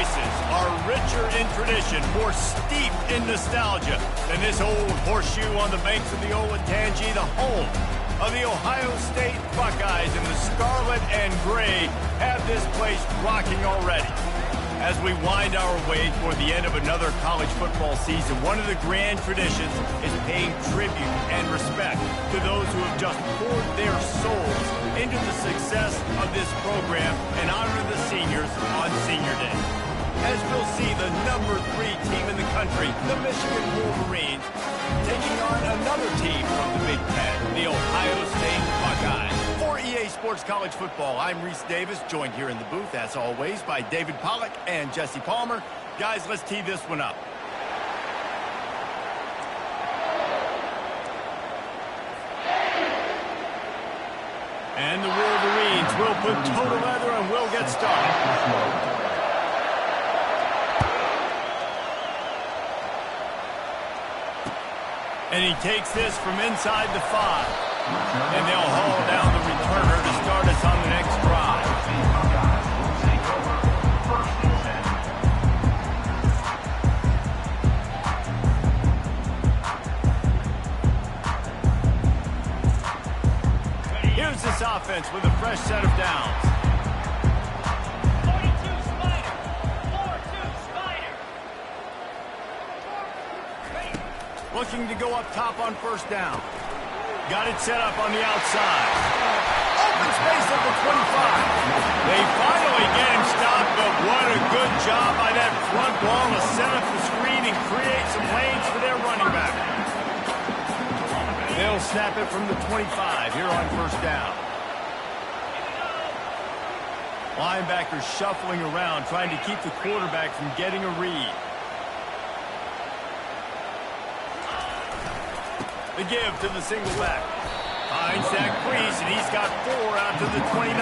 places are richer in tradition, more steep in nostalgia than this old horseshoe on the banks of the Olentangy, the home of the Ohio State Buckeyes. And the scarlet and gray have this place rocking already. As we wind our way toward the end of another college football season, one of the grand traditions is paying tribute and respect to those who have just poured their souls into the success of this program and honor the seniors on Senior Day. As we'll see the #3 team in the country, the Michigan Wolverines, taking on another team from the Big Ten, the Ohio State Buckeyes. For EA Sports College Football, I'm Reese Davis, joined here in the booth, as always, by David Pollack and Jesse Palmer. Guys, let's tee this one up. And the Wolverines will put toe to leather and will get started. And he takes this from inside the 5. And they'll haul down the returner to start us on the next drive. Here's this offense with a fresh set of downs. Looking to go up top on first down. Got it set up on the outside. Open space at the 25. They finally get him stopped, but what a good job by that front wall to set up the screen and create some lanes for their running back. They'll snap it from the 25 here on first down. Linebackers shuffling around, trying to keep the quarterback from getting a read. The give to the single back. Finds that crease, and he's got 4 out to the 29.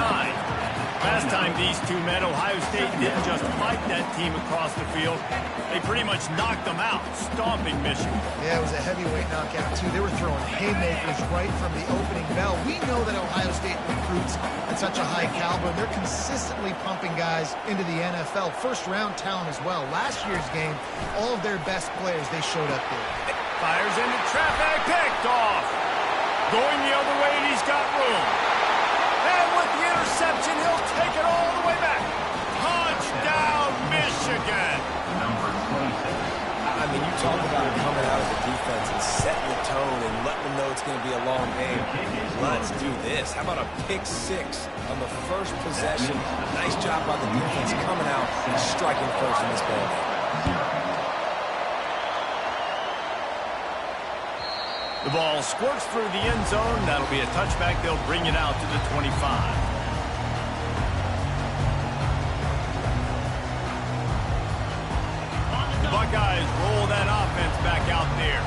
Last time these two met, Ohio State didn't just fight that team across the field. They pretty much knocked them out, stomping Michigan. Yeah, it was a heavyweight knockout, too. They were throwing haymakers right from the opening bell. We know that Ohio State recruits at such a high caliber. They're consistently pumping guys into the NFL. First-round talent as well. Last year's game, all of their best players, they showed up there. Fires into traffic, picked off. Going the other way, and he's got room. And with the interception, he'll take it all the way back. Touchdown, Michigan. Number 26. I mean, you talk about it coming out of the defense and setting the tone and letting them know it's going to be a long game. Let's do this. How about a pick 6 on the first possession? Nice job by the defense coming out and striking first in this ball game. The ball squirts through the end zone. That'll be a touchback. They'll bring it out to the 25. The Buckeyes roll that offense back out there.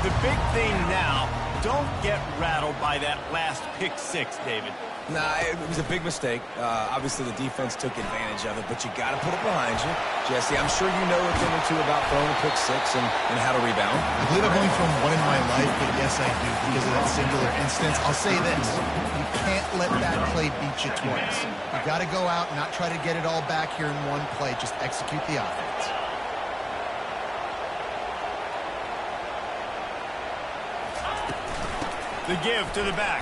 The big thing now, don't get rattled by that last pick 6, David. Nah, it was a big mistake. Obviously, the defense took advantage of it, but you got to put it behind you. Jesse, I'm sure you know a thing or two about throwing a pick 6 and how to rebound. I believe I've only thrown one in my life, but yes, I do because of that singular instance. I'll say this. You can't let that play beat you twice. You got to go out and not try to get it all back here in one play. Just execute the offense. The give to the back.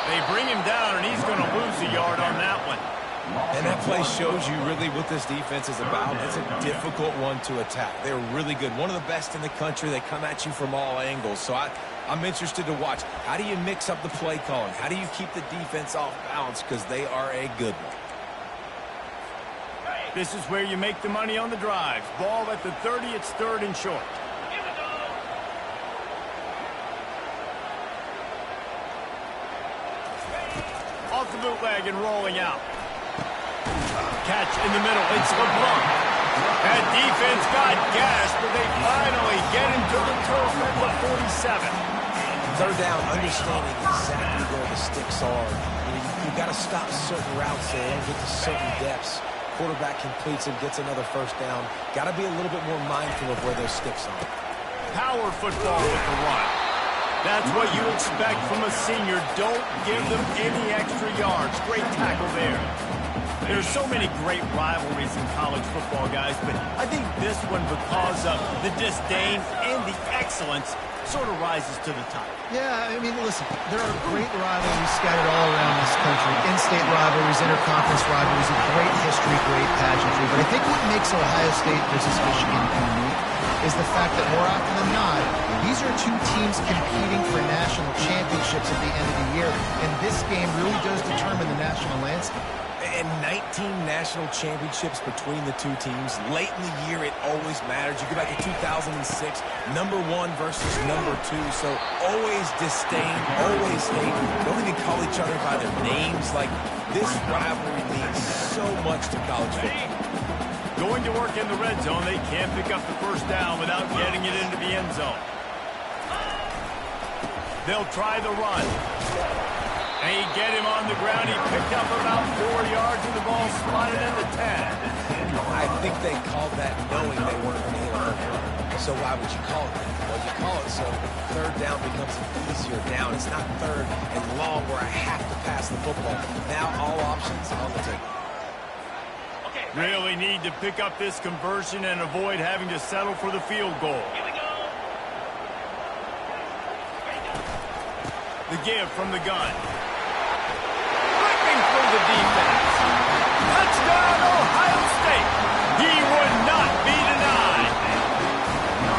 They bring him down, and he's going to lose a yard on that one. And that play shows you really what this defense is about. It's a difficult one to attack. They're really good. One of the best in the country. They come at you from all angles. So I'm interested to watch. How do you mix up the play calling? How do you keep the defense off balance? Because they are a good one. This is where you make the money on the drives. Ball at the 30. It's 3rd and short. Off the bootleg and rolling out. Catch in the middle. It's LeBlanc. That defense got gashed, but they finally get him to the turf at the 47. 3rd down, understanding exactly where the sticks are. You got to stop certain routes so they don't get to certain depths. Quarterback completes and gets another 1st down. Got to be a little bit more mindful of where those sticks are. Power football with the run. That's what you expect from a senior. Don't give them any extra yards. Great tackle there. There's so many great rivalries in college football, guys, but I think this one, because of the disdain and the excellence, sort of rises to the top. Yeah, I mean, listen, there are great rivalries scattered all around this country. In-state rivalries, interconference rivalries, a great history, great pageantry. But I think what makes Ohio State versus Michigan unique is the fact that more often than not, these are two teams competing for national championships at the end of the year. And this game really does determine the national landscape. And 19 national championships between the two teams. Late in the year, it always matters. You go back to 2006, number 1 versus number 2. So always disdain, always hate. Don't even call each other by their names. Like, this rivalry means so much to college football. Going to work in the red zone, they can't pick up the first down without getting it into the end zone. They'll try the run. They get him on the ground. He picked up about 4 yards, and the ball slotted in the 10. I think they called that knowing they weren't going to hit a home run. So why would you call it that? Well, you call it so third down becomes an easier down. It's not third and long where I have to pass the football. Now all options on the table. Really need to pick up this conversion and avoid having to settle for the field goal. The give from the gun. Ripping through the defense. Touchdown, Ohio State. He would not be denied.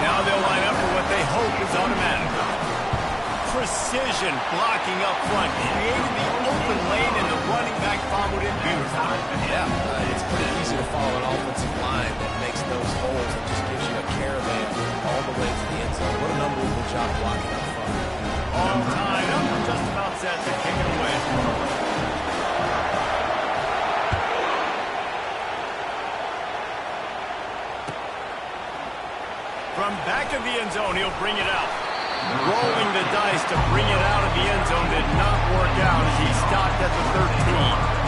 Now they'll line up for what they hope is automatic. Precision blocking up front. Created the open lane, and the running back followed it beautifully. Yeah, it's pretty easy to follow an offensive line that makes those holes and just gives you a caravan all the way to the end zone. What an unbelievable job blocking up front. All tied up, just about set to kick it away. From back of the end zone, he'll bring it out. Rolling the dice to bring it out of the end zone did not work out as he stopped at the 13.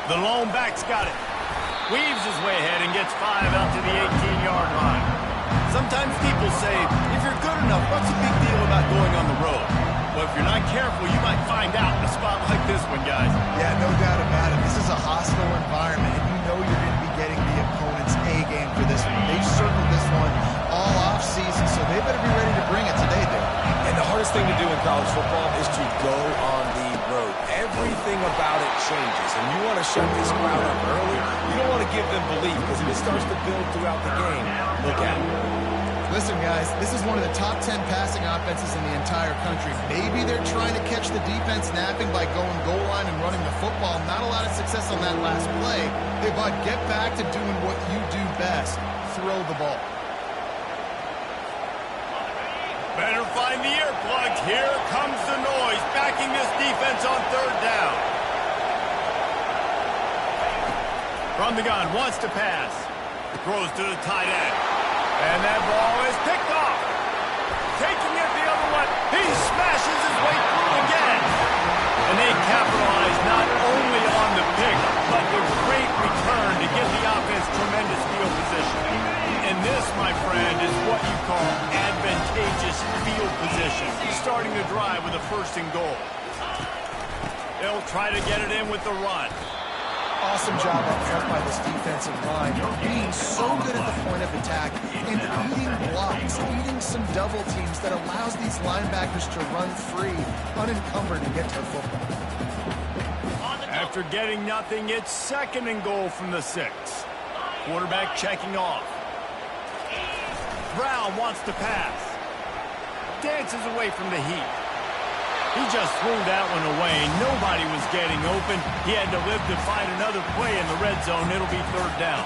The lone back's got it. Weaves his way ahead and gets 5 out to the 18-yard line. Sometimes people say, if you're good enough, what's the big deal about going on the road? Well, if you're not careful, you might find out in a spot like this one, guys. Yeah, no doubt about it. This is a hostile environment, and you know you're going to be getting the opponent's A game for this one. They've circled this one all off-season, so they better be ready to bring it today, dude. And the hardest thing to do in college football is to go on the road. Everything about it changes, and you want to shut this crowd up early. You don't want to give them belief, because if it starts to build throughout the game, look at it. Listen, guys, this is one of the top 10 passing offenses in the entire country. Maybe they're trying to catch the defense napping by going goal line and running the football. Not a lot of success on that last play. Hey, bud, get back to doing what you do best. Throw the ball. Better find the earplugs. Here comes the noise, backing this defense on third down. From the gun, wants to pass. Throws to the tight end. And that ball is picked off. Taking it the other way. He smashes his way through again. And they capitalize not only on the pick, but the great return to give the offense tremendous field position. And this, my friend, is what you call advantageous field position. Starting the drive with a first and goal. They'll try to get it in with the run. Awesome job up front by this defensive line. Being so good at the point of attack and eating blocks, eating some double teams that allows these linebackers to run free, unencumbered, and get to the football. After getting nothing, it's second and goal from the 6. Quarterback checking off. Brown wants to pass. Dances away from the heat. He just threw that one away. Nobody was getting open. He had to live to find another play in the red zone. It'll be third down.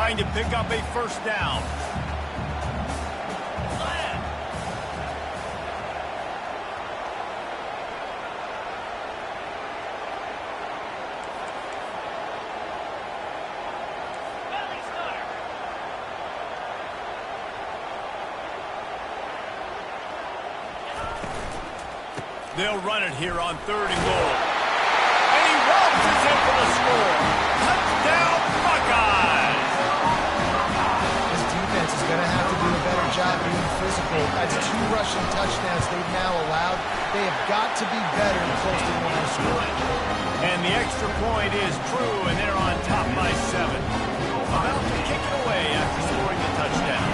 trying to pick up a first down. They'll run it here on 3rd and goal. And he launches in for the score. Touchdown, Buckeyes! This defense is going to have to do a better job being physical. That's 2 rushing touchdowns they've now allowed. They have got to be better and close to the line of scoring. And the extra point is true, and they're on top by 7. About to kick it away after scoring the touchdown.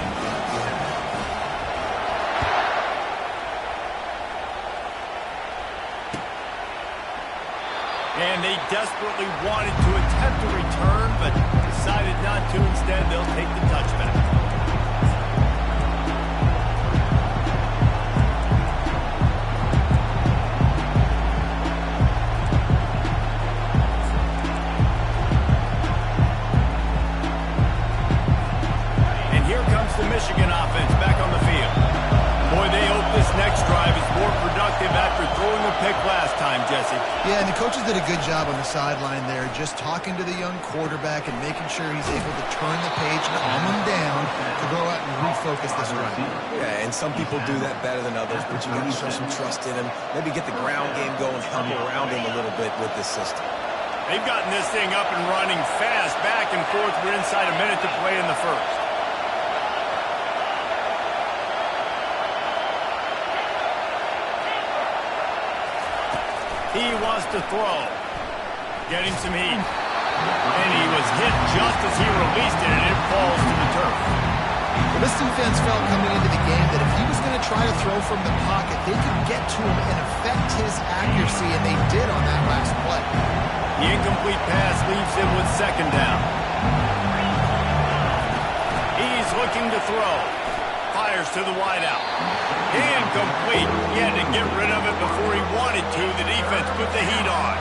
And they desperately wanted to attempt a return, but decided not to. Instead, they'll take the touchback. And here comes the Michigan offense back on the field. Boy, they hope this next drive is more productive after throwing a pick last time, Jesse. Yeah, and the coaches did a good job on the sideline there, just talking to the young quarterback and making sure he's able to turn the page, calm him down, to go out and refocus this drive. Yeah, and some people do that better than others, but you got to show some trust in him. Maybe get the ground game going, help around him a little bit with this system. They've gotten this thing up and running fast, back and forth. We're inside a minute to play in the first. He wants to throw. Getting some heat. And he was hit just as he released it, and it falls to the turf. Well, this defense felt coming into the game that if he was going to try to throw from the pocket, they could get to him and affect his accuracy, and they did on that last play. The incomplete pass leaves him with 2nd down. He's looking to throw. Fires to the wideout. Incomplete. He had to get rid of it before he wanted to. The defense put the heat on.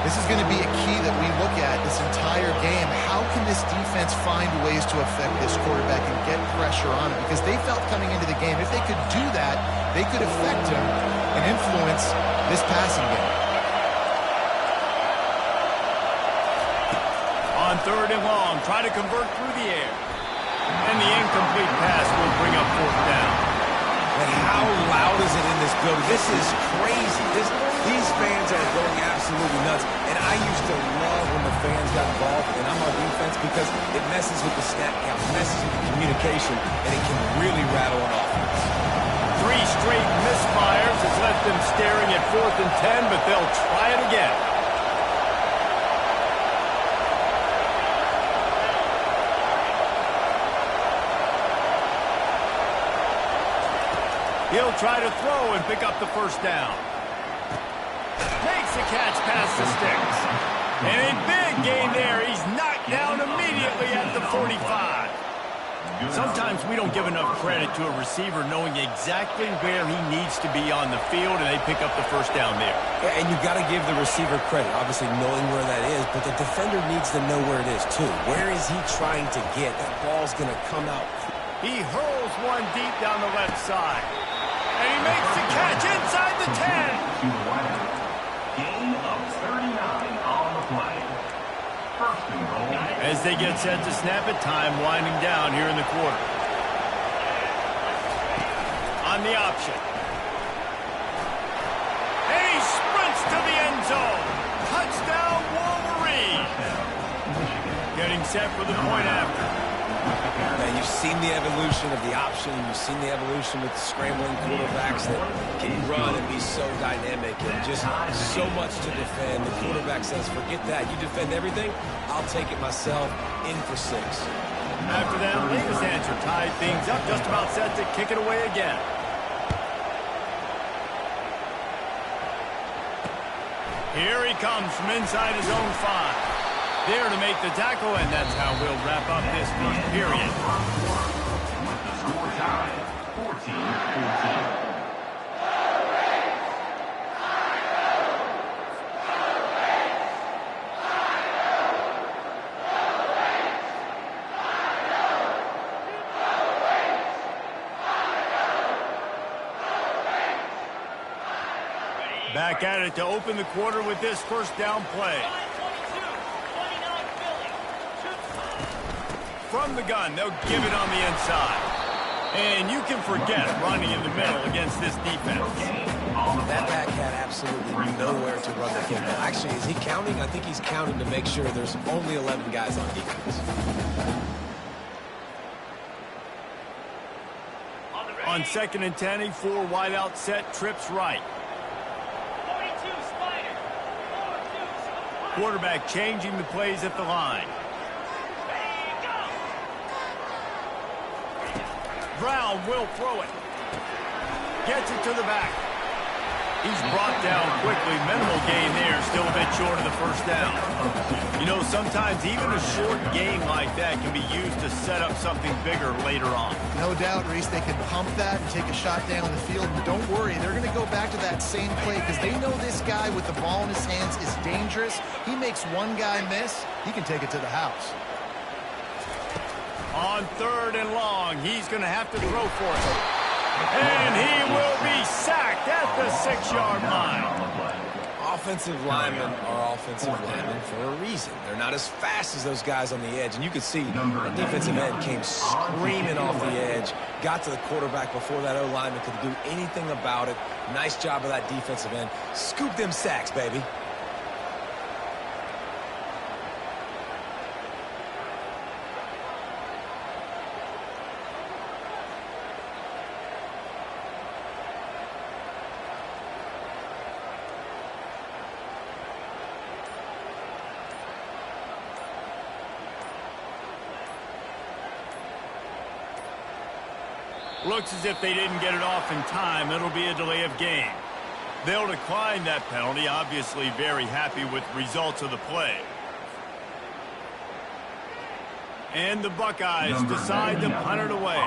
This is going to be a key that we look at this entire game. How can this defense find ways to affect this quarterback and get pressure on him? Because they felt coming into the game, if they could do that, they could affect him and influence this passing game. On 3rd and long, try to convert through the air. And the incomplete pass will bring up 4th down. And how loud is it in this building? This is crazy. These fans are going absolutely nuts. And I used to love when the fans got involved, and I'm on defense, because it messes with the snap count, messes with the communication, and it can really rattle an offense. 3 straight misfires has left them staring at 4th and 10, but they'll try it again. He'll try to throw and pick up the 1st down. Makes the catch past the sticks. And a big gain there. He's knocked down immediately at the 45. Sometimes we don't give enough credit to a receiver knowing exactly where he needs to be on the field, and they pick up the 1st down there. Yeah, and you've got to give the receiver credit, obviously knowing where that is, but the defender needs to know where it is too. Where is he trying to get? That ball's going to come out. He hurls one deep down the left side. And he makes the catch inside the 10. Gain of 39 on the play. 1st and goal. As they get set to snap it, time winding down here in the quarter. On the option. And he sprints to the end zone. Touchdown, Wolverine. Getting set for the point after. Now, you've seen the evolution of the option. You've seen the evolution with the scrambling quarterbacks that can run and be so dynamic and just so much to defend. The quarterback says, forget that. You defend everything, I'll take it myself. In for 6. After that latest answer tied things up, just about set to kick it away again. Here he comes from inside his own 5. There to make the tackle, and that's how we'll wrap up this first period. With the score tied, 14-14. Back at it to open the quarter with this first down play. From the gun, they'll give it on the inside. And you can forget running in the middle against this defense. That back had absolutely nowhere to run the football. Actually, is he counting? I think he's counting to make sure there's only 11 guys on defense. On 2nd and 10, a 4 wide out set, trips right. Quarterback changing the plays at the line. Brown will throw it. Gets it to the back. He's brought down quickly. Minimal gain there. Still a bit short of the first down. You know, sometimes even a short gain like that can be used to set up something bigger later on. No doubt, Reese, they can pump that and take a shot down the field. But don't worry, they're going to go back to that same play because they know this guy with the ball in his hands is dangerous. He makes one guy miss, he can take it to the house. On 3rd and long, he's going to have to throw for it. And he will be sacked at the 6-yard line. Offensive linemen are offensive linemen for a reason. They're not as fast as those guys on the edge. And you could see the defensive end came screaming off the edge, got to the quarterback before that O-lineman could do anything about it. Nice job of that defensive end. Scoop them sacks, baby. Looks as if they didn't get it off in time. It'll be a delay of game. They'll decline that penalty, obviously very happy with results of the play. And the Buckeyes decide to punt it away.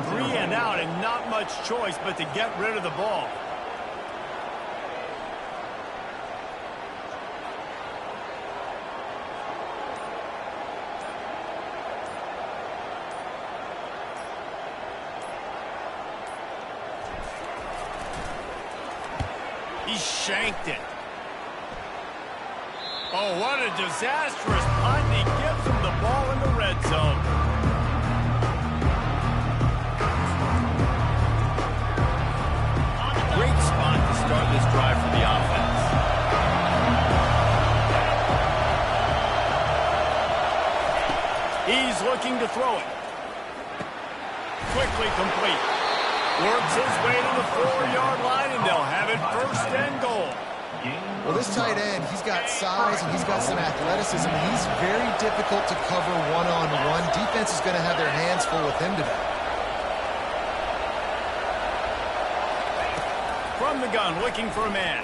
3 and out and not much choice but to get rid of the ball. He shanked it. Oh, what a disastrous punt. He gives him the ball in the red zone. Great spot to start this drive for the offense. He's looking to throw it. Quickly complete. Works his way to the 4-yard line, and they'll have it 1st and goal. Well, this tight end, he's got size and he's got some athleticism. He's very difficult to cover one-on-one. Defense is going to have their hands full with him today. From the gun, looking for a man.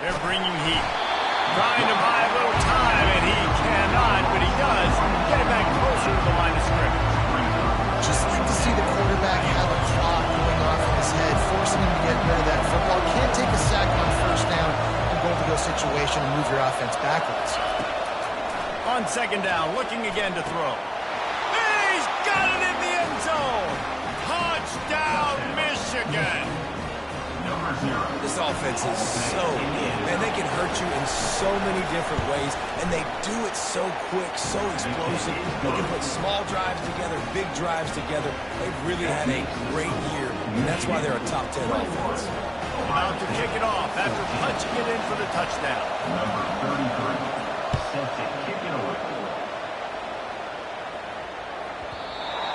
They're bringing heat. Trying to buy a little time, and he cannot, but he does get it back closer to the line of scrimmage. Just like to see the quarterback have a clock going off in his head, forcing him to get rid of that football. Can't take a sack on 1st down in goal-to-go situation and move your offense backwards. On 2nd down, looking again to throw. He's got it in the end zone! Touchdown, Michigan! This offense is so good. Man, they can hurt you in so many different ways, and they do it so quick, so explosive. They can put small drives together, big drives together. They've really had a great year, and that's why they're a top 10 offense. About to kick it off after punching it in for the touchdown. Number 33, set to kick it away.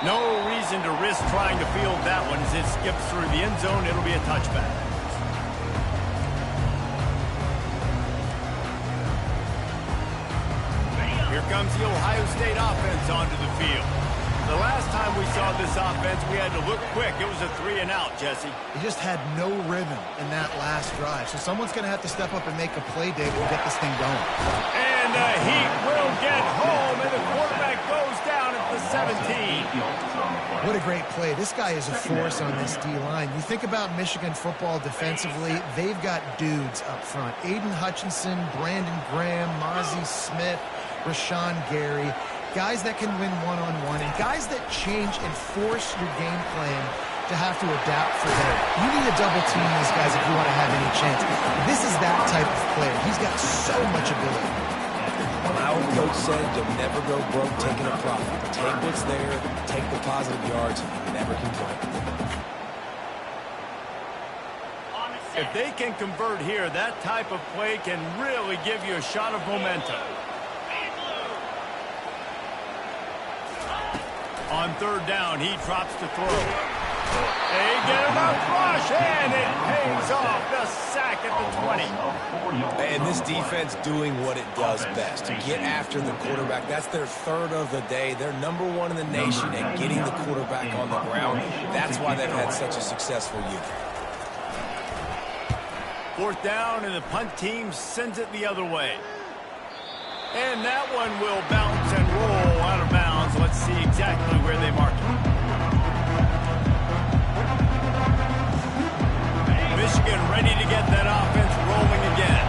No reason to risk trying to field that one as it skips through the end zone. It'll be a touchback. Here comes the Ohio State offense onto the field. The last time we saw this offense, we had to look quick. It was a 3 and out, Jesse. He just had no rhythm in that last drive. So someone's going to have to step up and make a play, David, and get this thing going. And the Heat will get home, and the quarterback goes down at the 17. What a great play. This guy is a force on this D-line. You think about Michigan football defensively, they've got dudes up front. Aiden Hutchinson, Brandon Graham, Mozzie Smith, Rashawn Gary. Guys that can win one-on-one and guys that change and force your game plan to have to adapt for them. You need to double team these guys if you want to chance. This is that type of player. He's got so much ability. My old coach said you'll never go broke taking a profit. Take what's there, take the positive yards, and never complain. If they can convert here, that type of play can really give you a shot of momentum. On third down, he drops to throw. They get him a rush, and it pays off. The sack at the 20. And this defense doing what it does best. Get after the quarterback. That's their third of the day. They're number one in the nation at getting the quarterback on the ground. That's why they've had such a successful year. Fourth down, and the punt team sends it the other way. And that one will bounce and roll out of bounds. Let's see exactly where they mark it. Michigan ready to get that offense rolling again.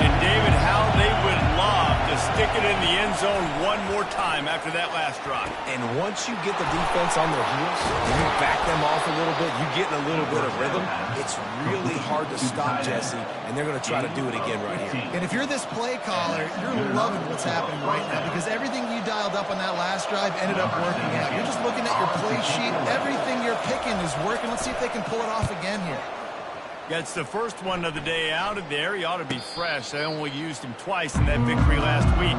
And David, how they would love to stick it in the end zone one more time after that last drive. And once you get the defense on their heels, and you back them off a little bit, you get in a little bit of rhythm, it's really hard to stop, Jesse, and they're going to try to do it again right here. And if you're this play caller, you're loving what's happening right now because everything you dialed up on that last drive ended up working out. You're just looking at your play sheet. Everything you're picking is working. Let's see if they can pull it off again here. Gets the first one of the day out of there. He ought to be fresh. They only used him twice in that victory last week.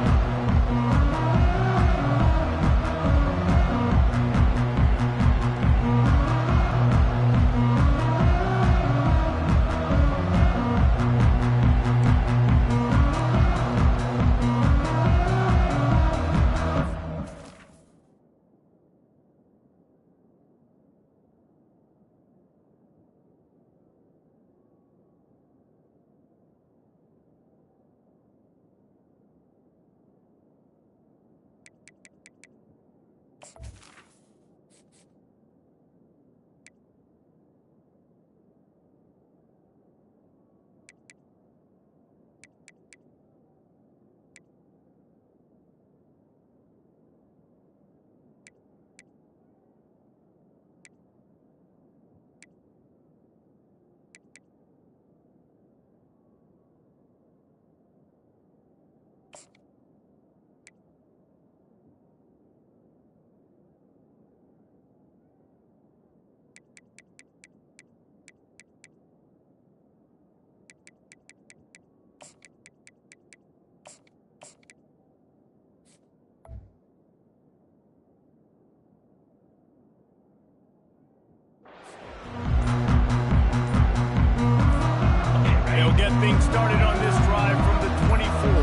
Get things started on this drive from the 24.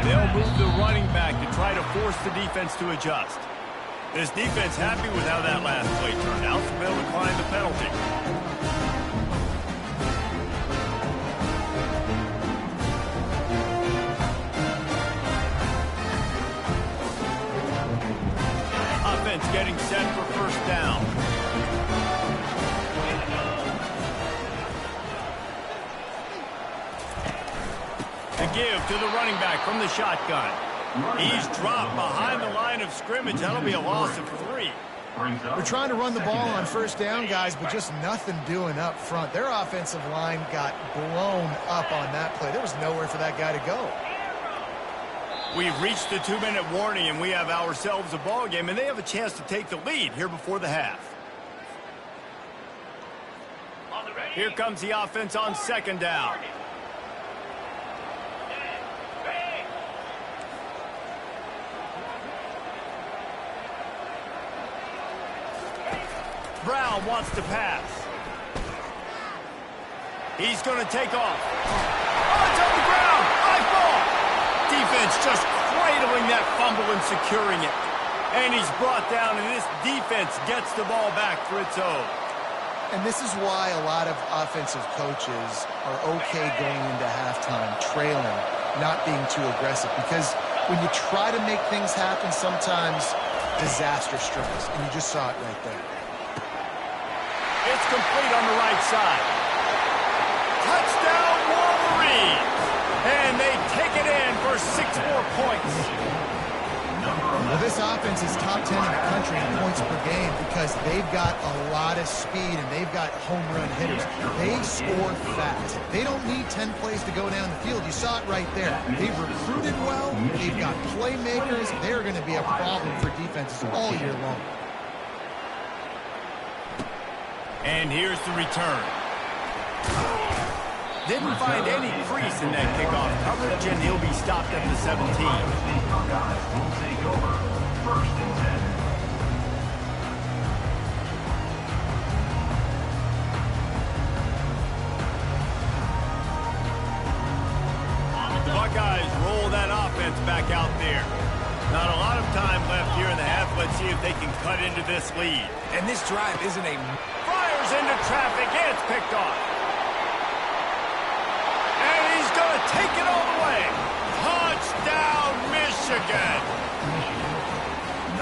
They'll move the running back to try to force the defense to adjust. This defense happy with how that last play turned out, so they'll decline the penalty. Offense getting set for first down. Give to the running back from the shotgun. He's dropped behind the line of scrimmage. That'll be a loss of 3. They're trying to run the ball on first down, guys, but just nothing doing up front. Their offensive line got blown up on that play. There was nowhere for that guy to go. We've reached the 2-minute warning, and we have ourselves a ball game, and they have a chance to take the lead here before the half. Here comes the offense on second down. Brown wants to pass. He's going to take off. Oh, it's on the ground. High ball. Defense just cradling that fumble and securing it. And he's brought down, and this defense gets the ball back for its own. And this is why a lot of offensive coaches are okay going into halftime, trailing, not being too aggressive. Because when you try to make things happen, sometimes disaster strikes. And you just saw it right there. It's complete on the right side. Touchdown, Wolverines! And they take it in for 6 more points. Well, this offense is top 10 in the country in points per game because they've got a lot of speed and they've got home run hitters. They score fast. They don't need 10 plays to go down the field. You saw it right there. They've recruited well. They've got playmakers. They're going to be a problem for defenses all year long. And here's the return. Didn't find any crease in that kickoff coverage, and he'll be stopped at the 17. Buckeyes will take over. First and 10. The Buckeyes roll that offense back out there. Not a lot of time left here in the half. Let's see if they can cut into this lead. And this drive isn't a... Fires into traffic, and it's picked off. And he's going to take it all the way. Touchdown, Michigan.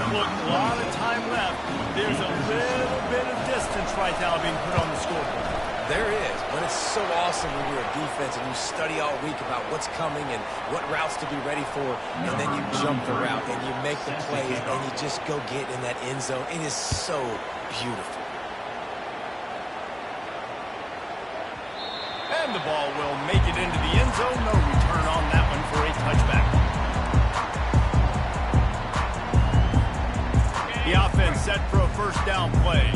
Look, a lot of time left. There's a little bit of distance right now being put on the scoreboard. There is, but it's so awesome when you're a defense and you study all week about what's coming and what routes to be ready for, and then you jump the route and you make the plays and you just go get in that end zone. It is so beautiful. And the ball will make it into the end zone. No return on that one for a touchback. The offense set for a first down play.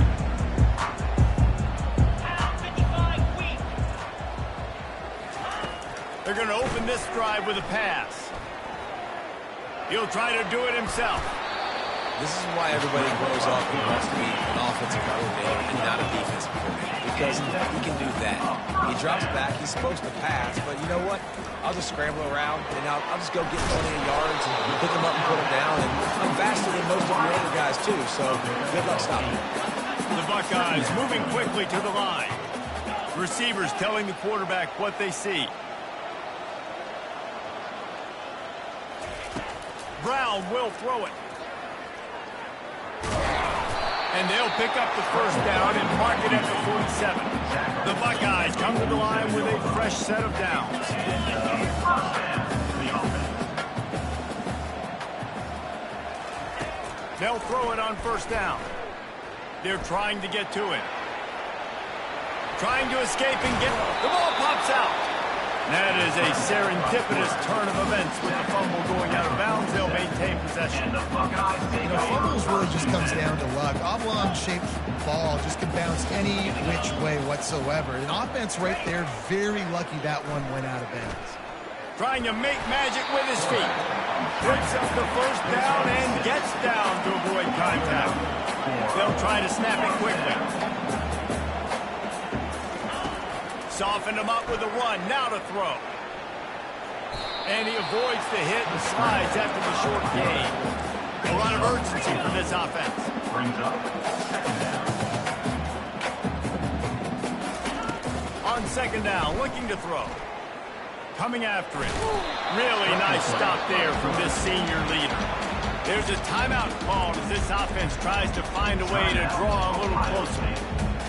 They're going to open this drive with a pass. He'll try to do it himself. This is why everybody grows up and wants to be an offensive coordinator and not a defensive coordinator, because he can do that. He drops back, he's supposed to pass, but you know what? I'll just scramble around, and I'll just go get plenty of yards and pick them up and put them down. And I'm faster than most of your other guys, too, so good luck stopping me. The Buckeyes moving quickly to the line. Receivers telling the quarterback what they see. Brown will throw it. And they'll pick up the first down and mark it at the 47. The Buckeyes come to the line with a fresh set of downs. They'll throw it on first down. They're trying to get to it. Trying to escape and get... The ball pops out. That is a serendipitous turn of events with the fumble going out of bounds. They'll maintain possession. You know, fumbles really just comes down to luck. Oblong-shaped ball just can bounce any which way whatsoever. An offense right there, very lucky that one went out of bounds. Trying to make magic with his feet. Picks up the first down and gets down to avoid contact. They'll try to snap it quickly. Softened him up with a run, now to throw. And he avoids the hit and slides after the short gain. A lot of urgency for this offense. Brings up second down. On second down, looking to throw. Coming after it. Really nice stop there from this senior leader. There's a timeout called as this offense tries to find a way to draw a little closer.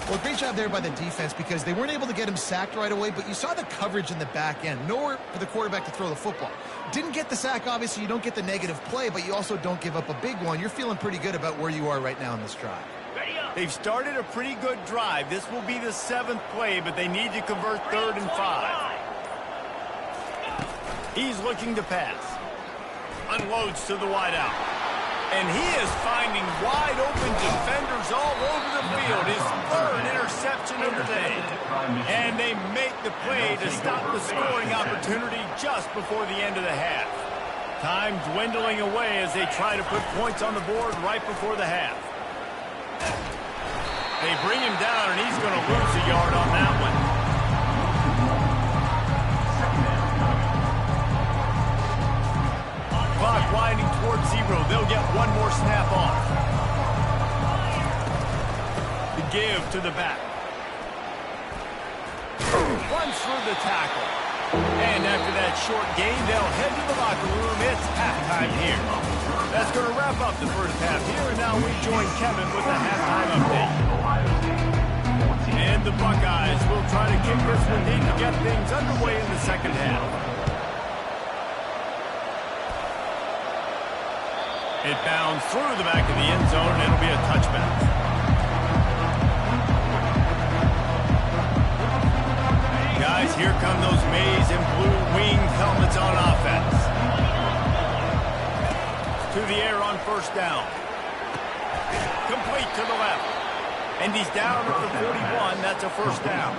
Well, great job there by the defense because they weren't able to get him sacked right away, but you saw the coverage in the back end. Nowhere for the quarterback to throw the football. Didn't get the sack, obviously. You don't get the negative play, but you also don't give up a big one. You're feeling pretty good about where you are right now in this drive. They've started a pretty good drive. This will be the 7th play, but they need to convert 3rd and 5. He's looking to pass. Unloads to the wideout. And he is finding wide-open defenders all over the field. His 3rd interception of the day. And they make the play to stop the scoring opportunity just before the end of the half. Time dwindling away as they try to put points on the board right before the half. They bring him down, and he's going to lose a yard on that one. Clock winding towards 0. They'll get one more snap off. The give to the back. Runs through the tackle. And after that short gain, they'll head to the locker room. It's halftime here. That's going to wrap up the first half here. And now we join Kevin with the halftime update. And the Buckeyes will try to kick this one in to get things underway in the second half. It bounds through the back of the end zone, and it'll be a touchback. Guys, here come those maize and blue winged helmets on offense. To the air on first down. Complete to the left. And he's down at the 41. That's a first down.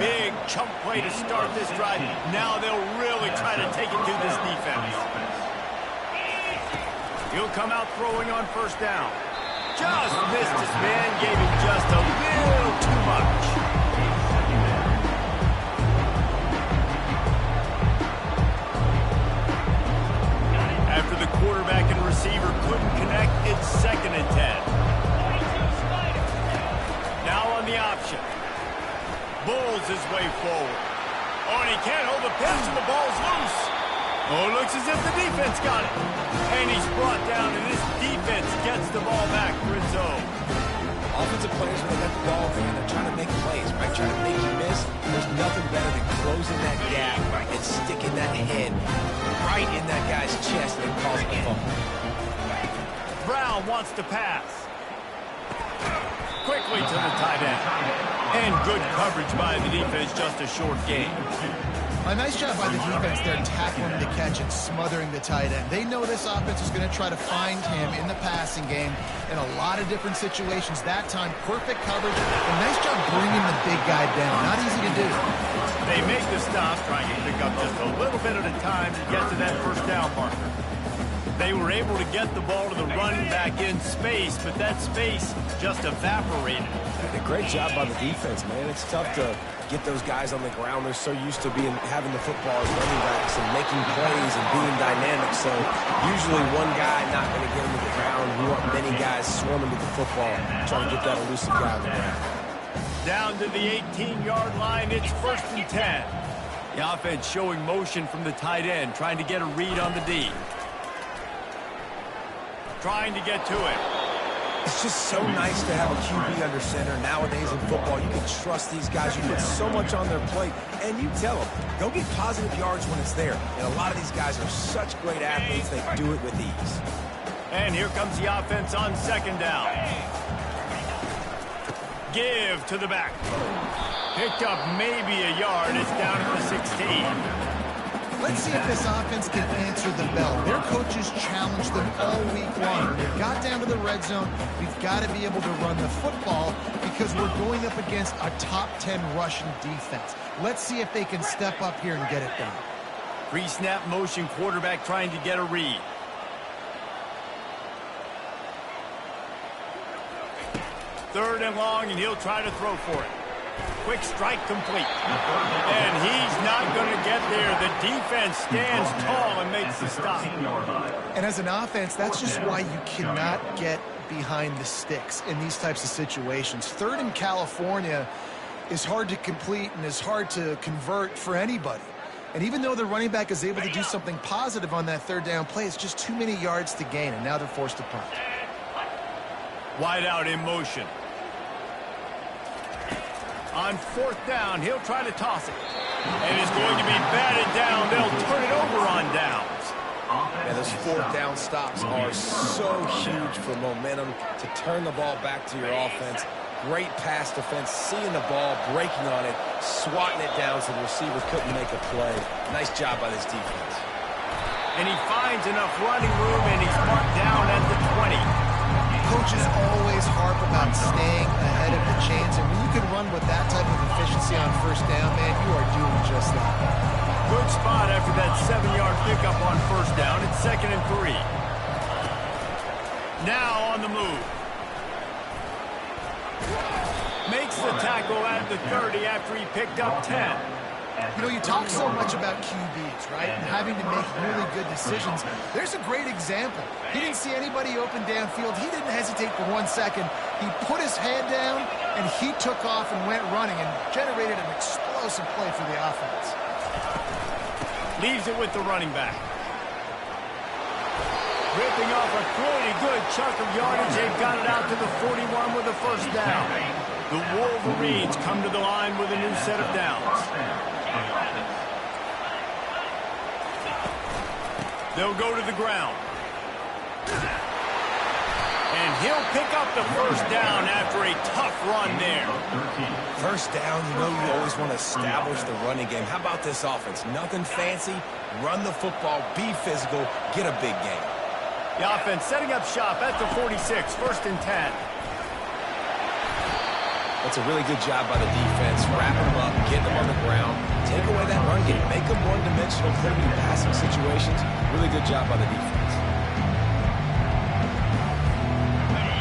Big chunk play to start this drive. Now they'll really try to take it to this defense. He'll come out throwing on first down. Just missed his man. Gave him just a little too much. After the quarterback and receiver couldn't connect, it's 2nd and 10. Now on the option. Bulls his way forward. Oh, and he can't hold the pitch, and the ball's loose. Oh, it looks as if the defense got it. And he's brought down, and this defense gets the ball back for its own. Offensive players, when they got the ball, man, they're trying to make plays, right? Trying to make you miss. There's nothing better than closing that gap and sticking that head right in that guy's chest and causing a fumble. Brown wants to pass. Quickly to the tight end. And good coverage by the defense, just a short gain. A nice job by the defense there, tackling the catch and smothering the tight end. They know this offense is going to try to find him in the passing game in a lot of different situations. That time, perfect coverage. A nice job bringing the big guy down. Not easy to do. They make the stop, trying to pick up just a little bit at a time to get to that first down marker. They were able to get the ball to the running back in space, but that space just evaporated. And a great job by the defense, man. It's tough to get those guys on the ground. They're so used to having the football as running backs and making plays and being dynamic. So usually one guy not going to get him to the ground. You want many guys swarming to the football, trying to get that elusive guy on the ground. Down to the 18-yard line, it's 1st and 10. The offense showing motion from the tight end, trying to get a read on the D. Trying to get to it. It's just so nice to have a QB under center. Nowadays in football, you can trust these guys. You put so much on their plate, and you tell them, go get positive yards when it's there. And a lot of these guys are such great athletes, they do it with ease. And here comes the offense on 2nd down. Give to the back. Picked up maybe a yard. It's down at the 16. Let's see if this offense can answer the bell. Their coaches challenged them all week long. When they got down to the red zone, we've got to be able to run the football because we're going up against a top 10 Russian defense. Let's see if they can step up here and get it done. Pre-snap motion, quarterback trying to get a read. Third and long, and he'll try to throw for it. Quick strike complete. And he's not going to get there. The defense stands tall and makes the stop. And as an offense, that's just why you cannot get behind the sticks in these types of situations. 3rd in California is hard to complete and is hard to convert for anybody. And even though the running back is able to do something positive on that 3rd down play, it's just too many yards to gain, and now they're forced to punt. Wide out in motion. On 4th down, he'll try to toss it. And it's going to be batted down. They'll turn it over on downs. Yeah, those 4th down stops are so huge for momentum to turn the ball back to your offense. Great pass defense, seeing the ball, breaking on it, swatting it down so the receiver couldn't make a play. Nice job by this defense. And he finds enough running room, and he's marked down at the 20. Coaches always harp about staying ahead of the chains, and when you can run with that type of efficiency on 1st down, man, you are doing just that. Good spot after that 7-yard pickup on 1st down. It's 2nd and 3. Now on the move. Makes the tackle at the 30 after he picked up 10. You know, you talk so much about QBs, right, and having to make really good decisions. There's a great example. He didn't see anybody open downfield. He didn't hesitate for 1 second. He put his head down, and he took off and went running and generated an explosive play for the offense. Leaves it with the running back. Ripping off a pretty good chunk of yardage. They've got it out to the 41 with a 1st down. The Wolverines come to the line with a new set of downs. They'll go to the ground. And he'll pick up the first down after a tough run there. First down, you know you always want to establish the running game. How about this offense? Nothing fancy. Run the football, be physical, get a big gain. The offense setting up shop at the 46, 1st and 10. That's a really good job by the defense, wrapping them up, getting them on the ground, take away that run game, make them one-dimensional, put them in passing situations. Really good job by the defense.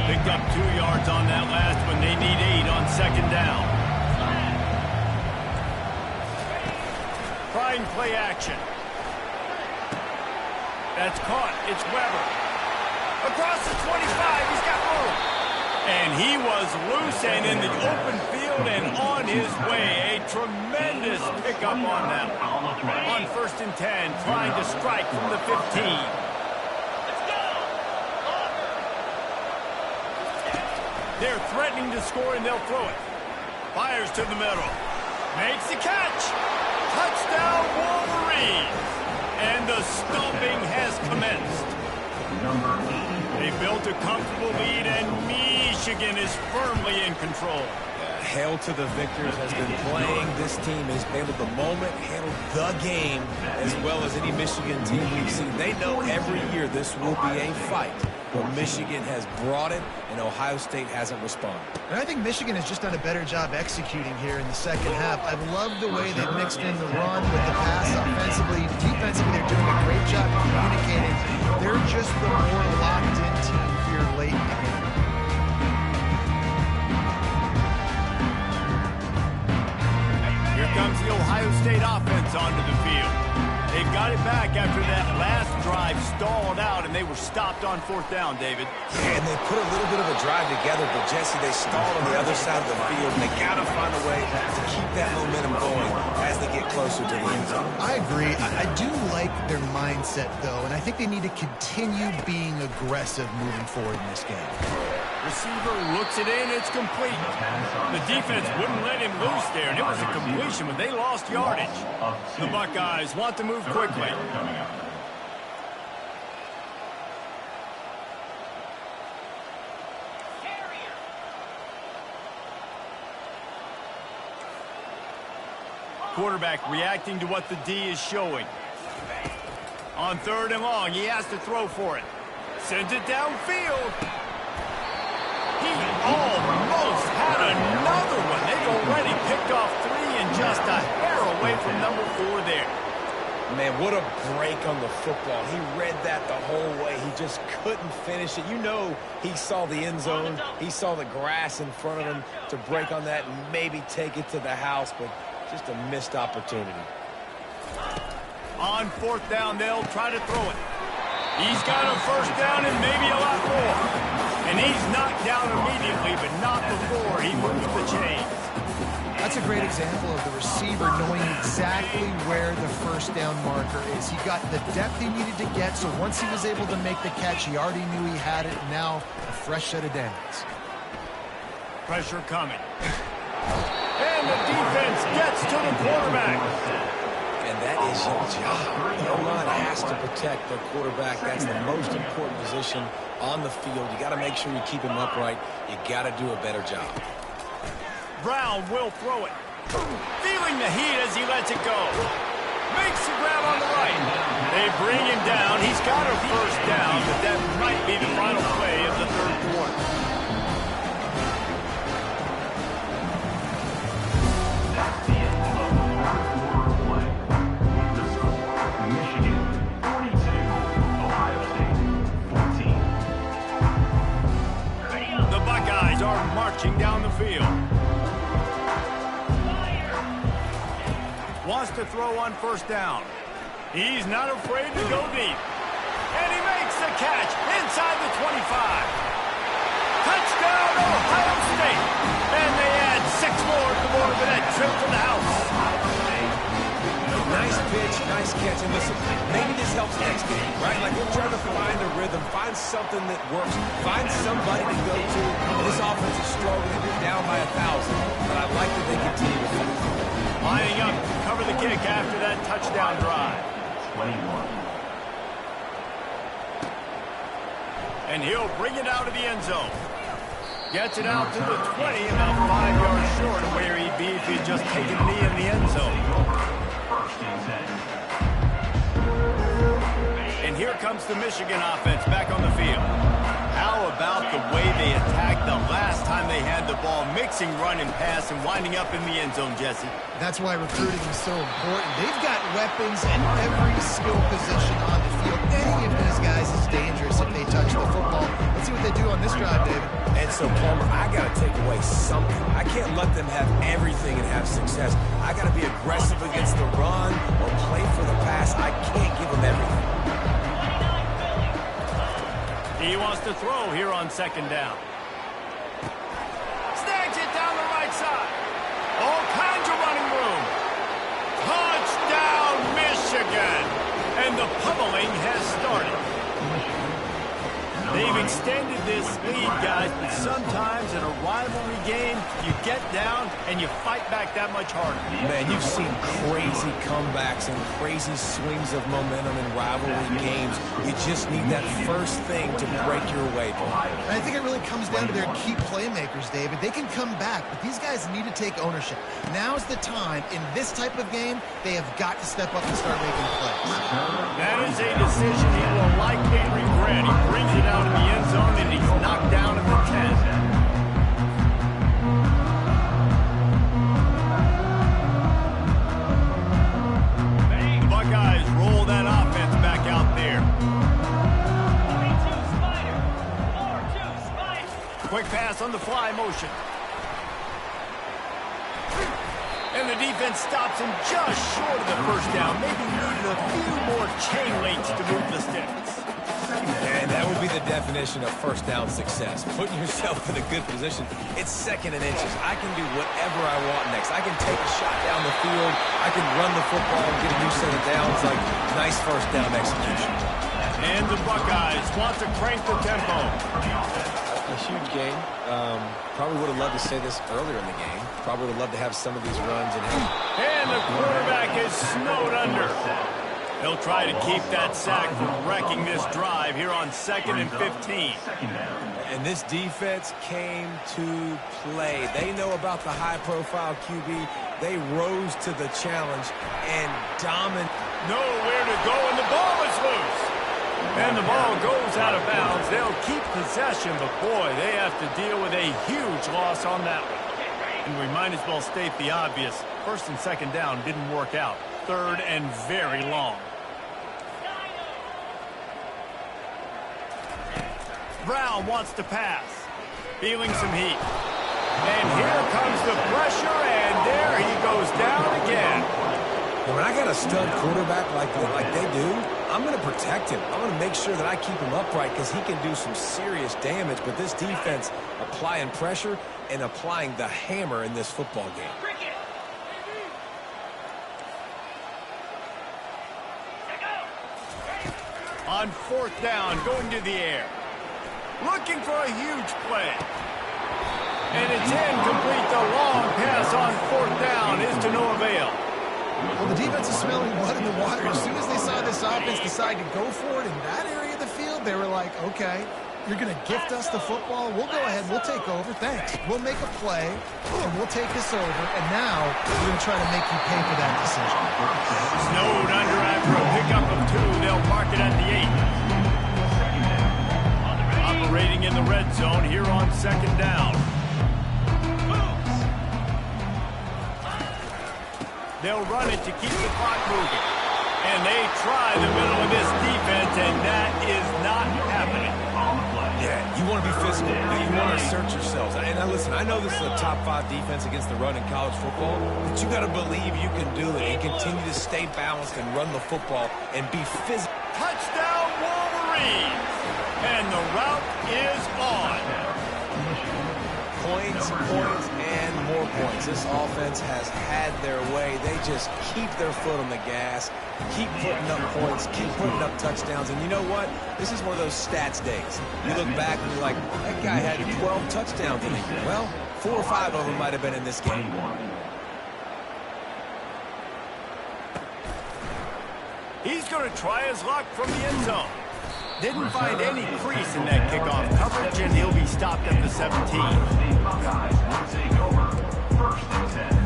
Picked up 2 yards on that last one. They need 8 on 2nd down. Trying play action. That's caught. It's Weber. Across the 25. He's got room. And he was loose and in the open field and on his way. A tremendous pickup on them. On 1st and 10, trying to strike from the 15. They're threatening to score, and they'll throw it. Fires to the middle. Makes the catch. Touchdown, Wolverines. And the stomping has commenced. They built a comfortable lead, and Michigan is firmly in control. Hail to the victors has been playing. This team has handled the moment, handled the game, as well as any Michigan team we've seen. They know every year this will be a fight. But Michigan has brought it, and Ohio State hasn't responded. And I think Michigan has just done a better job executing here in the second half. I love the way they've mixed in the run with the pass offensively. Defensively, they're doing a great job communicating. They're just the more locked-in team here late in the game. Here comes the Ohio State offense onto the field. They've got it back after that last drive stalled out, and they were stopped on 4th down, David. Yeah, and they put a little bit of a drive together, but Jesse, they stalled on the other side of the field, and they got to find a way to keep that momentum going as they get closer to the end zone. I agree. I do like their mindset, though, and I think they need to continue being aggressive moving forward in this game. Receiver looks it in. It's complete. The defense wouldn't let him loose there, and it was a completion, but they lost yardage. The Buckeyes want to move quickly. Quarterback reacting to what the D is showing. On 3rd and long, he has to throw for it. Sends it downfield. He almost had another one. They've already picked off 3 and just a hair away from number 4 there. Man, what a break on the football. He read that the whole way. He just couldn't finish it. You know he saw the end zone. He saw the grass in front of him to break on that and maybe take it to the house, but just a missed opportunity. On 4th down, they'll try to throw it. He's got a first down and maybe a lot more. And he's knocked down immediately, but not before he moves the chains. That's a great example of the receiver knowing exactly where the first down marker is. He got the depth he needed to get, so once he was able to make the catch, he already knew he had it. Now, a fresh set of downs. Pressure coming. And the defense gets to the quarterback. And that is your job. The O-line has to protect the quarterback. That's the most important position on the field. You got to make sure you keep him upright. You got to do a better job. Brown will throw it. Feeling the heat as he lets it go. Makes the grab on the right. They bring him down. He's got a first down, but that might be the final play of the 3rd quarter. That's the end of the 3rd quarter play. The score, Michigan 42, Ohio State 14. The Buckeyes are marching down the field. Wants to throw on 1st down. He's not afraid to go deep. And he makes the catch inside the 25. Touchdown, Ohio State. And they add 6 more to more than that trip to the house. Nice pitch, nice catch. And listen, maybe this helps next game, right? Like we're trying to find a rhythm, find something that works, find somebody to go to. And this offense is struggling. They're down by 1,000. But I like that they continue to fight. Lining up to cover the kick after that touchdown drive. 21. And he'll bring it out of the end zone. Gets it out to the 20, about 5 yards short of where he'd be if he'd just taken a knee in the end zone. And here comes the Michigan offense back on the field. How about the way they attacked the last time they had the ball, mixing run and pass and winding up in the end zone, Jesse? That's why recruiting is so important. They've got weapons at every skill position on the field. Any of these guys is dangerous if they touch the football. Let's see what they do on this drive, David. And so, Palmer, I got to take away something. I can't let them have everything and have success. I got to be aggressive against the run or play for the pass. I can't give them everything. He wants to throw here on second down. Snags it down the right side. All kinds of running room. Touchdown, Michigan. And the pummeling has started. They've extended this lead, guys, but sometimes in a rivalry game, you get down and you fight back that much harder. Man, you've seen crazy comebacks and crazy swings of momentum in rivalry games. You just need that first thing to break your way, Paul. I think it really comes down to their key playmakers, David. They can come back, but these guys need to take ownership. Now's the time. In this type of game, they have got to step up and start making plays. That is a decision he will likely regret. He brings it out in the end zone, and he's knocked down at the 10. The Buckeyes roll that offense back out there. Quick pass on the fly motion. And the defense stops him just short of the first down. Maybe needed a few more chain links to move the sticks. And that would be the definition of first down success. Putting yourself in a good position. It's second and inches. I can do whatever I want next. I can take a shot down the field. I can run the football and get a new set of downs. Like, nice first down execution. And the Buckeyes want to crank the tempo. A huge game. Probably would have loved to say this earlier in the game. Probably would have loved to have some of these runs. And the quarterback is snowed under. He'll try to keep that sack from wrecking this drive here on 2nd and 15. And this defense came to play. They know about the high-profile QB. They rose to the challenge and dominated. Nowhere to go, and the ball is loose. And the ball goes out of bounds. They'll keep possession, but boy, they have to deal with a huge loss on that one. And we might as well state the obvious. 1st and 2nd down didn't work out. 3rd and very long. Brown wants to pass. Feeling some heat. And here comes the pressure, and there he goes down again. When I got a stud quarterback like they do, I'm going to protect him. I'm going to make sure that I keep him upright because he can do some serious damage. But this defense applying pressure and applying the hammer in this football game. On 4th down, going to the air. Looking for a huge play. And it's incomplete. The long pass on 4th down is to no avail. Well, the defense is smelling blood in the water. As soon as they saw this offense decide to go for it in that area of the field, they were like, okay, you're going to gift us the football. We'll go ahead. We'll take over. Thanks. We'll make a play, and we'll take this over. And now we're going to try to make you pay for that decision. Snowed under after a pickup of 2. They'll mark it at the 8. Operating in the red zone here on 2nd down. They'll run it to keep the clock moving. And they try the middle of this defense, and that is not happening. Yeah, you want to be physical. You want to assert yourselves. And now listen, I know this is a top 5 defense against the run in college football, but you got to believe you can do it and continue to stay balanced and run the football and be physical. Touchdown, Wolverines! And the route is on. Points, and more points. This offense has had their way. They just keep their foot on the gas, keep putting up points, keep putting up touchdowns. And you know what? This is one of those stats days. You look back and you're like, that guy had 12 touchdowns in a year. Well, 4 or 5 of them might have been in this game. He's going to try his luck from the end zone. Didn't find any crease in that kickoff coverage, and he'll be stopped at the 17. Buckeyes will take over. 1st and 10.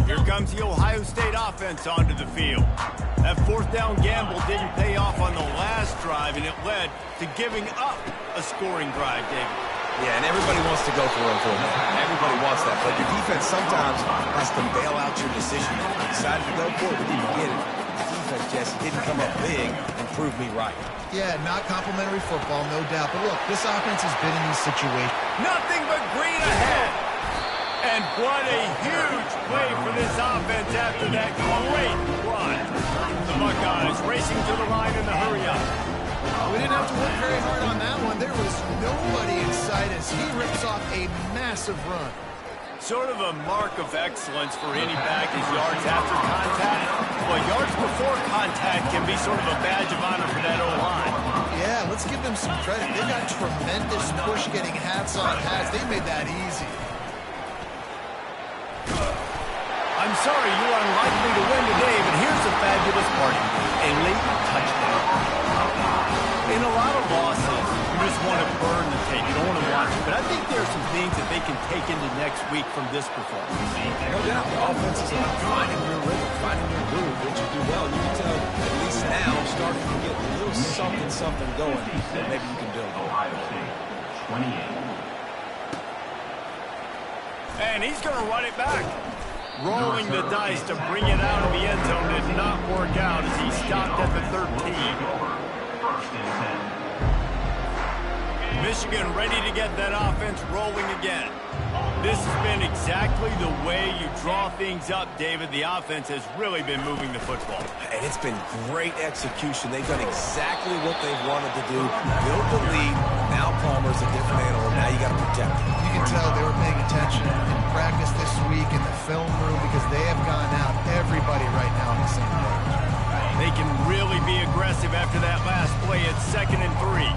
Here comes the Ohio State offense onto the field. That 4th down gamble didn't pay off on the last drive, and it led to giving up a scoring drive, David. Yeah, and everybody wants to go for it. Everybody wants that. But your defense sometimes has to bail out your decision. You decided to go for it, but didn't get it. The defense, Jesse, didn't come up big and prove me right. Yeah, not complimentary football, no doubt. But look, this offense has been in these situations. Nothing but green ahead. And what a huge play for this offense after that great run. The Buckeyes racing to the line in the hurry-up. We didn't have to work very hard on that one. There was nobody in sight as he rips off a massive run. Sort of a mark of excellence for any back is yards after contact. Well, yards before contact can be sort of a badge of honor for that O-line. Yeah, let's give them some credit. They got tremendous push getting hats on hats. They made that easy. I'm sorry you are unlikely to win today, but here's the fabulous part. A late touchdown. In a lot of losses, you just want to burn the tape. You don't want to watch it. But I think there are some things that they can take into next week from this performance. No doubt. The offense is about finding your rhythm, finding your groove, which you do well. You can tell, at least now, starting to get a little something going that maybe you can build. Ohio State, 28. And he's going to run it back. Rolling the dice to bring it out of the end zone did not work out as he stopped at the 13. 1st and 10. Michigan ready to get that offense rolling again. This has been exactly the way you draw things up, David. The offense has really been moving the football. And it's been great execution. They've done exactly what they've wanted to do. Build the lead. Now Palmer's a different animal. Now you got to protect him. You can tell they were paying attention in practice this week in the film room because they have gone out, everybody right now on the same page. They can really be aggressive after that last play at 2nd and 3.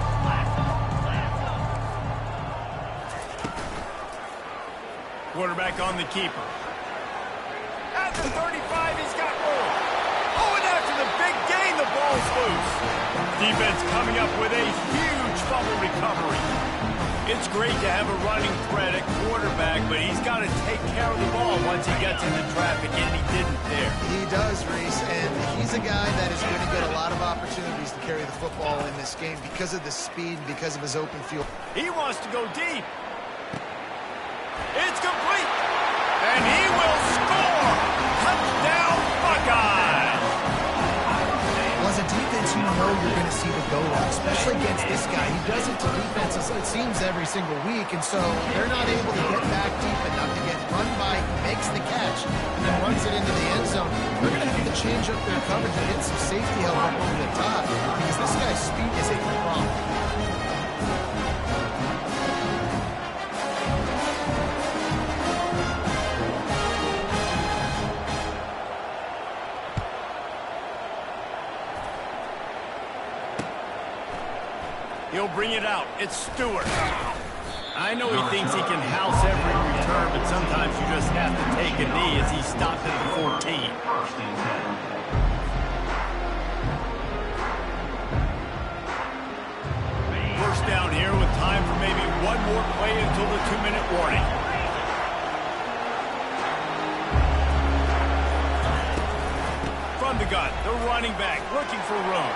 Quarterback on the keeper. At the 35, he's got room. Oh, and after the big gain, the ball's loose. Defense coming up with a huge fumble recovery. It's great to have a running threat at quarterback, but he's got to take care of the ball once he gets into traffic, and he didn't there. He does, Reese, and he's a guy that is going to get a lot of opportunities to carry the football in this game because of the speed, because of his open field. He wants to go deep. It's complete. And he will score. Touchdown, Buckeyes. Well, as a defense, you know you're going to see the go route, especially against this guy. He does it to defenses, it seems, every single week, and so they're not able to get back deep enough to get run by. He makes the catch and then runs it into the end zone. They're going to have to change up their coverage and get some safety help up over the top because this guy's speed is a problem. He'll bring it out. It's Stewart. I know he thinks he can house every return, but sometimes you just have to take a knee as he stopped at the 14. 1st and 10. First down here with time for maybe one more play until the 2-minute warning. From the gun, the running back looking for room.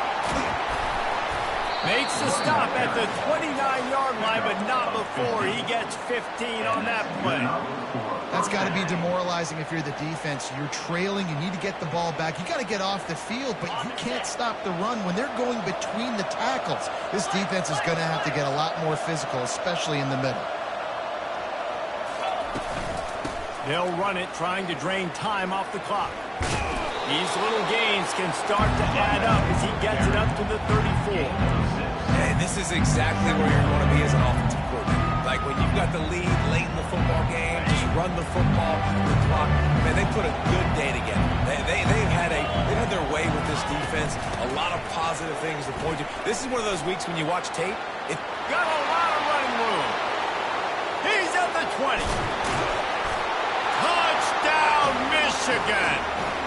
Makes the stop at the 29-yard line, but not before he gets 15 on that play. That's got to be demoralizing if you're the defense. You're trailing. You need to get the ball back. You got to get off the field, but you can't stop the run when they're going between the tackles. This defense is going to have to get a lot more physical, especially in the middle. They'll run it, trying to drain time off the clock. These little gains can start to add up as he gets it up to the 34. And this is exactly where you want to be as an offensive coordinator. Like when you've got the lead late in the football game, just run the football, the clock. Man, they put a good day together. They've had their way with this defense. A lot of positive things to point to. This is one of those weeks when you watch tape. It got a lot of running room. He's at the 20. Touchdown! Michigan.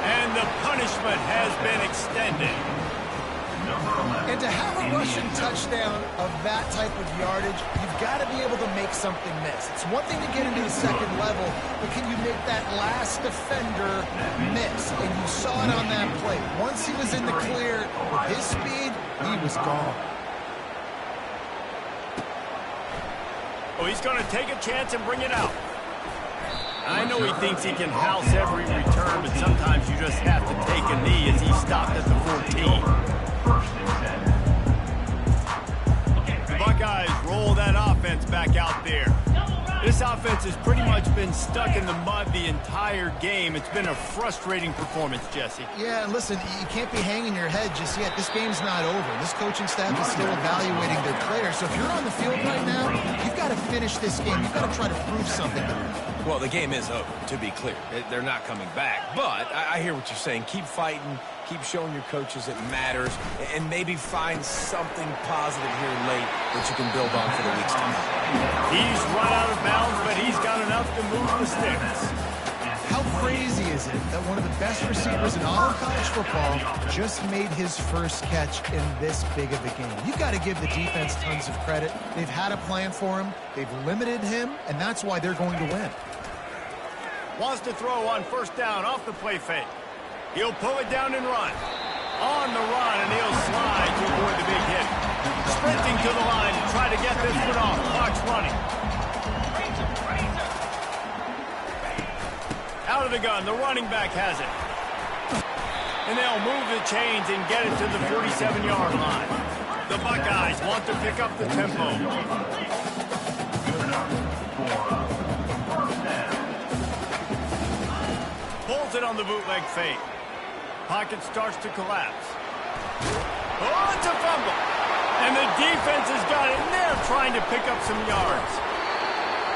And the punishment has been extended. And to have a rushing touchdown of that type of yardage, you've got to be able to make something miss. It's one thing to get into the second level, but can you make that last defender miss? And you saw it on that play. Once he was in the clear, with his speed, he was gone. Oh, he's going to take a chance and bring it out. I know he thinks he can house every return, but sometimes you just have to take a knee as he stopped at the 14. The Buckeyes roll that offense back out there. This offense has pretty much been stuck in the mud the entire game. It's been a frustrating performance, Jesse. Yeah, and listen, you can't be hanging your head just yet. This game's not over. This coaching staff is still evaluating their players. So if you're on the field right now, you've got to finish this game. You've got to try to prove something to them. Well, the game is over, to be clear. They're not coming back. But I hear what you're saying. Keep fighting. Keep showing your coaches it matters. And maybe find something positive here late that you can build on for the weeks to come. He's run out of bounds, but he's got enough to move the sticks. How crazy is it that one of the best receivers in all of college football just made his first catch in this big of a game? You've got to give the defense tons of credit. They've had a plan for him. They've limited him, and that's why they're going to win. Wants to throw on first down off the play fake. He'll pull it down and run. On the run, and he'll slide to avoid the big hit. Sprinting to the line to try to get this one off. Clock's running. Out of the gun, the running back has it. And they'll move the chains and get it to the 47-yard line. The Buckeyes want to pick up the tempo. Pulls it on the bootleg fake. Pocket starts to collapse. Oh, it's a fumble. And the defense has got it, and they're trying to pick up some yards.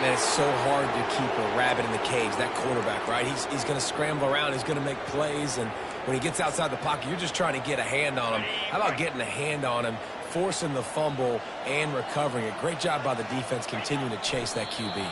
Man, it's so hard to keep a rabbit in the cage, that quarterback, right? He's going to scramble around. He's going to make plays, and when he gets outside the pocket, you're just trying to get a hand on him. How about getting a hand on him, forcing the fumble, and recovering it? Great job by the defense continuing to chase that QB.